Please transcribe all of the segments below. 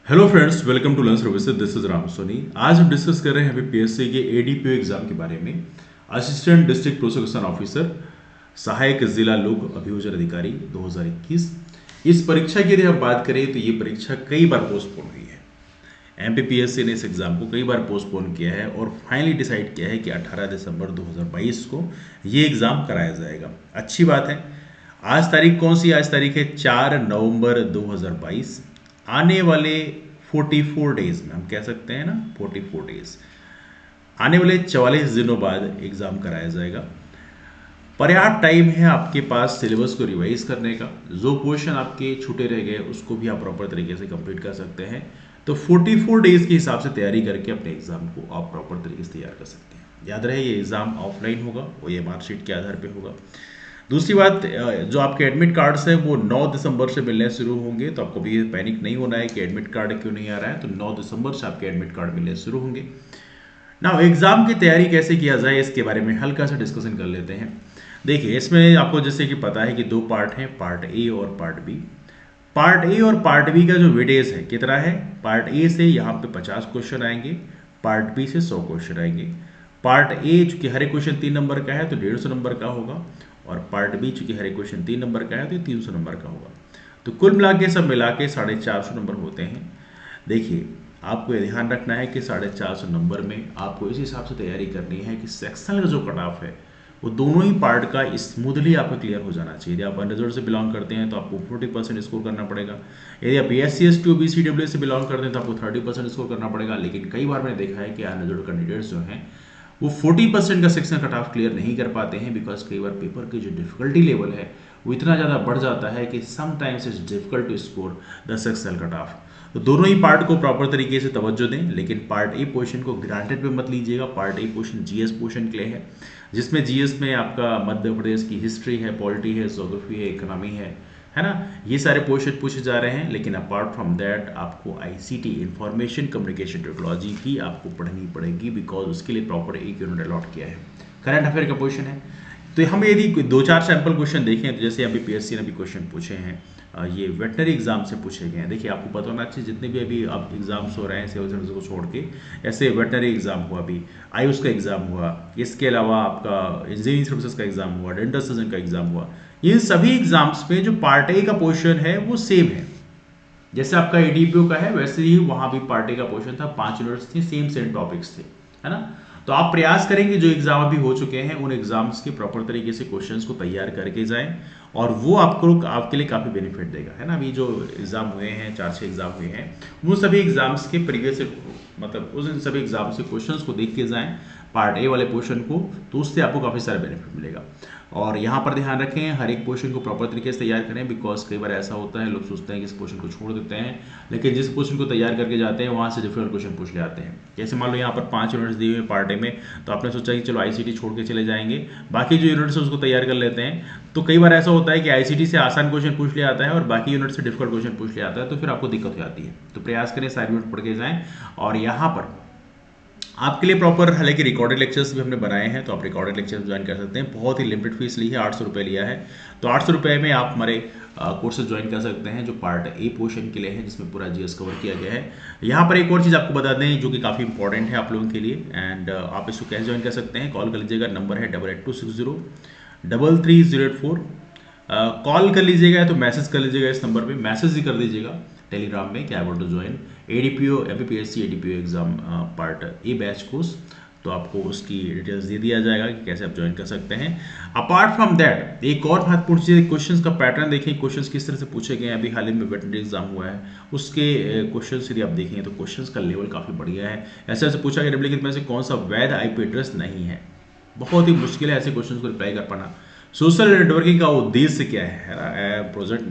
Hello friends, welcome to learn services. This is Ram Soni. आज हम discuss कर रहे हैं अभी पीएससी के एडीपीओ एग्जाम के बारे में। असिस्टेंट डिस्ट्रिक्ट प्रोसिक्यूशन ऑफिसर, सहायक जिला लोक अभियोजन अधिकारी 2021। इस परीक्षा की यदि हम बात करें तो ये परीक्षा कई बार पोस्टपोन हुई है। एमपीपीएससी ने इस एग्जाम को कई बार पोस्टपोन किया है और फाइनली डिसाइड किया है कि 18 दिसंबर 2022 को ये एग्जाम कराया जाएगा। अच्छी बात है। आज तारीख कौन सी? आज तारीख है 4 नवंबर 2022। आने वाले 44 डेज में, हम कह सकते हैं ना 44 डेज, आने वाले 44 दिनों बाद एग्जाम कराया जाएगा। पर्याप्त टाइम है आपके पास सिलेबस को रिवाइज करने का। जो क्वेश्चन आपके छूटे रह गए उसको भी आप प्रॉपर तरीके से कंप्लीट कर सकते हैं। तो 44 डेज के हिसाब से तैयारी करके अपने एग्जाम को आप प्रॉपर तरीके से तैयार कर सकते हैं। याद रहे, ये एग्जाम ऑफलाइन होगा और ये मार्कशीट के आधार पर होगा। दूसरी बात, जो आपके एडमिट कार्ड्स हैं वो 9 दिसंबर से मिलने शुरू होंगे। तो आपको भी पैनिक नहीं होना है कि एडमिट कार्ड क्यों नहीं आ रहा है। तो 9 दिसंबर से आपके एडमिट कार्ड मिलने शुरू होंगे। ना एग्जाम की तैयारी कैसे किया जाए इसके बारे में हल्का सा डिस्कशन कर लेते हैं। देखिए, इसमें आपको जैसे कि पता है कि दो पार्ट हैं, पार्ट ए और पार्ट बी। पार्ट ए और पार्ट बी का जो वेटेज है कितना है? पार्ट ए से यहाँ पे 50 क्वेश्चन आएंगे, पार्ट बी से 100 क्वेश्चन आएंगे। पार्ट ए चूंकि हर एक क्वेश्चन 3 नंबर का है तो 150 नंबर का होगा, और पार्ट बी चूंकि हर एक क्वेश्चन 3 नंबर का है तो 300 नंबर का होगा। तो कुल मिला के सब मिला के 450 नंबर होते हैं। देखिए, आपको ये ध्यान रखना है कि 450 नंबर में आपको इस हिसाब से तैयारी करनी है कि सेक्शनल का जो कट ऑफ है वो दोनों ही पार्ट का स्मूथली आपका क्लियर हो जाना चाहिए। यदि आप अनरिजर्व से बिलोंग करते हैं तो आपको 40% स्कोर करना पड़ेगा। यदि आप SC ST OBC EWS से बिलोंग करते हैं तो आपको 30% स्कोर करना पड़ेगा। लेकिन कई बार मैंने देखा है कि अनरिजर्व कैंडिडेट्स जो हैं वो 40% का सेक्शन कट ऑफ क्लियर नहीं कर पाते हैं, बिकॉज कई बार पेपर की जो डिफिकल्टी लेवल है वो इतना ज़्यादा बढ़ जाता है कि sometimes it's difficult to score the sectional cut off. तो दोनों ही पार्ट को प्रॉपर तरीके से तवज्जो दें, लेकिन पार्ट ए पोर्शन को ग्रांटेड पे मत लीजिएगा। Part A portion GS portion के लिए है, जिसमें जीएस में आपका मध्य प्रदेश की हिस्ट्री है, पॉलिटी है, ज्योग्राफी है, इकोनॉमी है ना। ये सारे पोर्शन पूछे जा रहे हैं। लेकिन अपार्ट फ्रॉम दैट आपको आईसीटी, इंफॉर्मेशन कम्युनिकेशन टेक्नोलॉजी की आपको पढ़नी पड़ेगी, बिकॉज उसके लिए प्रॉपर एक यूनिट अलॉट किया है। करंट अफेयर का क्वेश्चन है। तो हम यदि 2-4 सैंपल क्वेश्चन देखें तो जैसे अभी पीएससी ने भी क्वेश्चन पूछे हैं, ये वेटनरी एग्जाम से पूछे गए हैं। देखिए, आपको पता होना चाहिए जितने भी अभी अब एग्जाम्स हो रहे हैं सिविल सर्विस को छोड़ के, ऐसे वेटनरी एग्जाम हुआ, अभी आयुष का एग्जाम हुआ, इसके अलावा आपका इंजीनियरिंग सर्विसेज का एग्जाम हुआ, डेंटल सर्जन का एग्जाम हुआ। इन सभी एग्जाम्स में जो पार्ट ए का पोर्शन है वो सेम है। जैसे आपका एडीपीओ का है वैसे ही वहां भी पार्ट ए का पोर्शन था, 5 यूनिट्स थे, सेम टॉपिक्स थे, है ना। तो आप प्रयास करेंगे जो एग्जाम अभी हो चुके हैं उन एग्जाम्स के प्रॉपर तरीके से क्वेश्चंस को तैयार करके जाएं, और वो आपको आपके लिए काफ़ी बेनिफिट देगा, है ना। अभी जो एग्जाम हुए हैं, 4-6 एग्जाम हुए हैं, वो सभी एग्जाम्स के प्रीवियस मतलब उस सभी एग्जाम से क्वेश्चंस को देख के जाएं पार्ट ए वाले पोर्शन को, तो उससे आपको काफ़ी सारा बेनिफिट मिलेगा। और यहाँ पर ध्यान रखें, हर एक पोर्शन को प्रॉपर तरीके से तैयार करें, बिकॉज कई बार ऐसा होता है लोग सोचते हैं कि इस पोर्शन को छोड़ देते हैं, लेकिन जिस पोर्शन को तैयार करके जाते हैं वहाँ से डिफिकल्ट क्वेश्चन पूछ ले आते हैं। जैसे मान लो यहाँ पर 5 यूनिट्स दिए हुए पार्ट ए में, तो आपने सोचा कि चलो आईसीटी छोड़ के चले जाएंगे, बाकी जो यूनिट्स है उसको तैयार कर लेते हैं। तो कई बार ऐसा होता है कि आईसीटी से आसान क्वेश्चन पूछ लिया आता है और बाकी यूनिट से डिफिकल्ट क्वेश्चन पूछ लिया आता है, तो फिर आपको दिक्कत हो जाती है। तो प्रयास करें सारे यूनिट पढ़ के जाएं। और यहाँ पर आपके लिए प्रॉपर हालांकि रिकॉर्डेड लेक्चर्स भी हमने बनाए हैं, तो आप रिकॉर्डेड लेक्चर्स ज्वाइन कर सकते हैं। बहुत ही लिमिटेड फीस ली है, 800 रुपये लिया है। तो 800 रुपये में आप हमारे कोर्सेज ज्वाइन कर सकते हैं जो पार्ट ए पोर्शन के लिए है, जिसमें पूरा जीएस कवर किया गया है। यहाँ पर एक और चीज़ आपको बता दें जो कि काफ़ी इंपॉर्टेंट है आप लोगों के लिए, एंड आप इसको कैसे ज्वाइन कर सकते हैं, कॉल कर लीजिएगा। नंबर है 8826033084। कॉल कर लीजिएगा या तो मैसेज कर लीजिएगा, इस नंबर पे मैसेज ही कर दीजिएगा टेलीग्राम में कि I want to join ADPO MPPSC ADPO exam part A batch course. तो आपको उसकी डिटेल्स दे दिया जाएगा कि कैसे आप ज्वाइन कर सकते हैं। अपार्ट फ्रॉम दैट एक और महत्वपूर्ण चीज़, क्वेश्चंस का पैटर्न देखें, क्वेश्चंस किस तरह से पूछे गए हैं। अभी हाल ही में वेटनरी एग्जाम हुआ है, उसके क्वेश्चंस यदि आप देखेंगे तो क्वेश्चंस का लेवल काफ़ी बढ़िया है। ऐसे ऐसे पूछा गया निम्नलिखित में से कौन सा वैध आईपी एड्रेस नहीं है। बहुत ही मुश्किल है ऐसे क्वेश्चंस को रिप्लाई कर पाना। सोशल नेटवर्किंग का उद्देश्य क्या है ना, प्रोजेक्ट।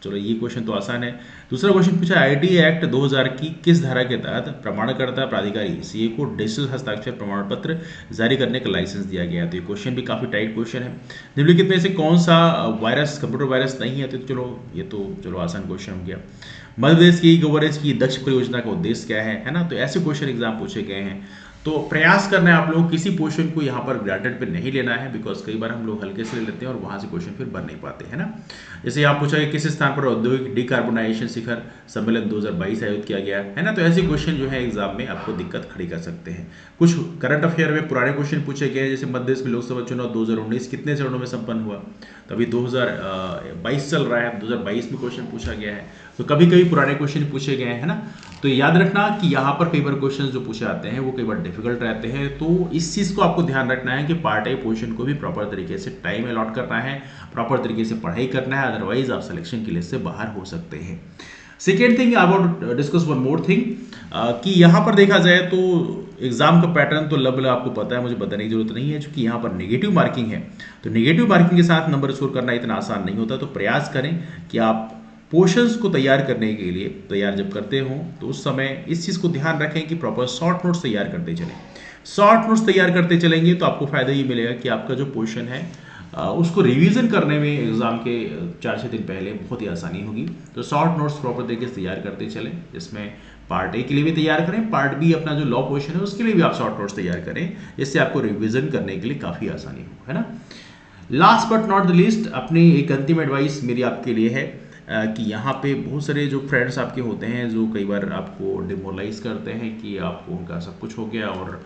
चलो ये क्वेश्चन तो आसान है। दूसरा क्वेश्चन पूछा, आईटी एक्ट 2000 की किस धारा के तहत प्रमाणकर्ता प्राधिकारी सीए को डिजिटल हस्ताक्षर प्रमाण पत्र जारी करने का लाइसेंस दिया गया है। तो ये क्वेश्चन भी काफी टाइट क्वेश्चन है। निम्नलिखित में से कौन सा वायरस कंप्यूटर वायरस नहीं है? तो चलो आसान क्वेश्चन हो गया। मध्य प्रदेश की गवर्नेंस की दक्ष परियोजना का उद्देश्य क्या है ना। तो ऐसे क्वेश्चन एग्जाम पूछे गए हैं। तो प्रयास करना है आप लोगों को किसी पोर्शन को यहाँ पर ग्रांटेड पे नहीं लेना है, बिकॉज कई बार हम लोग हल्के से ले लेते हैं और वहाँ से क्वेश्चन फिर बन नहीं पाते हैं ना। जैसे यहाँ पूछा कि किस स्थान पर औद्योगिक डिकार्बोनाइजेशन शिखर सम्मेलन 2022 आयोजित किया गया है ना। तो ऐसे क्वेश्चन जो है एग्जाम में आपको दिक्कत खड़ी कर सकते हैं। कुछ करंट अफेयर में पुराने क्वेश्चन पूछे गए हैं, जैसे मध्य प्रदेश में लोकसभा चुनाव 2019 कितने चरणों में संपन्न हुआ, तो अभी 2022 चल रहा है, 2022 में क्वेश्चन पूछा गया है। तो कभी कभी पुराने क्वेश्चन पूछे गए हैं ना। तो याद रखना कि यहाँ पर कई बार क्वेश्चन जो पूछे आते हैं वो कई बार डिफिकल्ट रहते हैं। तो इस चीज़ को आपको ध्यान रखना है कि पार्ट ए पोर्शन को भी प्रॉपर तरीके से टाइम अलॉट करना है, प्रॉपर तरीके से पढ़ाई करना है, अदरवाइज आप सिलेक्शन की लिस्ट से बाहर हो सकते हैं। Second thing I want to discuss one more thing कि यहाँ पर देखा जाए तो एग्जाम का पैटर्न तो लगभग आपको पता है, मुझे बताने की जरूरत नहीं है, क्योंकि यहाँ पर नेगेटिव मार्किंग है। तो नेगेटिव मार्किंग के साथ नंबर स्कोर करना इतना आसान नहीं होता। तो प्रयास करें कि आप पोर्शंस को तैयार करने के लिए तैयार जब करते हो तो उस समय इस चीज़ को ध्यान रखें कि प्रॉपर शॉर्ट नोट्स तैयार करते चलें। शॉर्ट नोट्स तैयार करते चलेंगे तो आपको फायदा ये मिलेगा कि आपका जो पोर्शन है उसको रिवीजन करने में एग्जाम के 4-6 दिन पहले बहुत ही आसानी होगी। तो शॉर्ट नोट्स प्रॉपर तरीके से तैयार करते चलें, जिसमें पार्ट ए के लिए भी तैयार करें, पार्ट बी अपना जो लॉ पोर्शन है उसके लिए भी आप शॉर्ट नोट्स तैयार करें, जिससे आपको रिवीजन करने के लिए काफ़ी आसानी हो, है ना। Last but not the least, अपनी एक अंतिम एडवाइस मेरी आपके लिए है कि यहाँ पे बहुत सारे जो फ्रेंड्स आपके होते हैं जो कई बार आपको डिमोरलाइज करते हैं कि आपको उनका सब कुछ हो गया और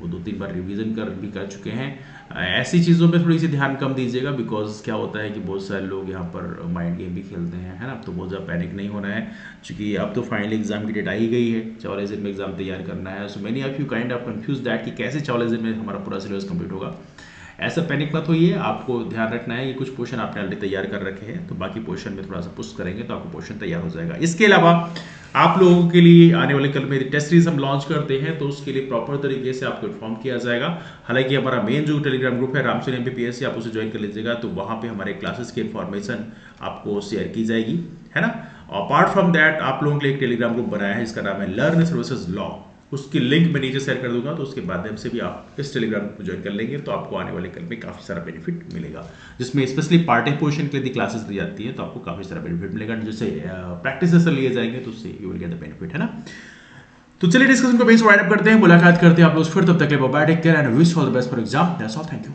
वो 2-3 बार रिवीजन कर चुके हैं। ऐसी चीज़ों पे थोड़ी सी ध्यान कम दीजिएगा, बिकॉज क्या होता है कि बहुत सारे लोग यहाँ पर माइंड गेम भी खेलते हैं, है ना। तो बहुत ज़्यादा पैनिक नहीं होना है, क्योंकि अब तो फाइनल एग्जाम की डेट आई गई है, 44 दिन में एग्जाम तैयार करना है। So many of you kind of confuse that कि कैसे 44 दिन में हमारा पूरा सिलेबस कंप्लीट होगा। ऐसा पैनिक मत होइए, आपको ध्यान रखना है कि कुछ पोर्शन आपने ऑलरेडी तैयार कर रखे हैं, तो बाकी पोर्शन में थोड़ा सा पुश करेंगे तो आपको पोर्शन तैयार हो जाएगा। इसके अलावा आप लोगों के लिए आने वाले कल में टेस्ट सीरीज हम लॉन्च करते हैं, तो उसके लिए प्रॉपर तरीके से आपको इन्फॉर्म किया जाएगा। हालांकि हमारा मेन जो टेलीग्राम ग्रुप है रामसोनी MPPSC, आप उसे ज्वाइन कर लीजिएगा, तो वहाँ पे हमारे क्लासेस की इन्फॉर्मेशन आपको शेयर की जाएगी, है ना। अपार्ट फ्रॉम दैट आप लोगों के लिए एक टेलीग्राम ग्रुप बनाया है जिसका नाम है लर्न सर्विसेज लॉ, उसकी लिंक मैं नीचे शेयर कर दूंगा, तो उसके माध्यम से भी आप इस टेलीग्राम को ज्वाइन कर लेंगे तो आपको आने वाले कल में काफ़ी सारा बेनिफिट मिलेगा, जिसमें स्पेशली पार्ट ए पोर्शन के लिए क्लासेस दी जाती है, तो आपको काफ़ी सारा बेनिफिट मिलेगा। जैसे प्रैक्टिस सेशन लिए जाएंगे तो उससे you will get the benefit, है ना। तो चलिए डिस्कशन को बेस वाइंड अप करते हैं, मुलाकात करते हैं आप लोग फिर, तब तक के लिए bye, take care and wish all the best for exam. That's all, thank you.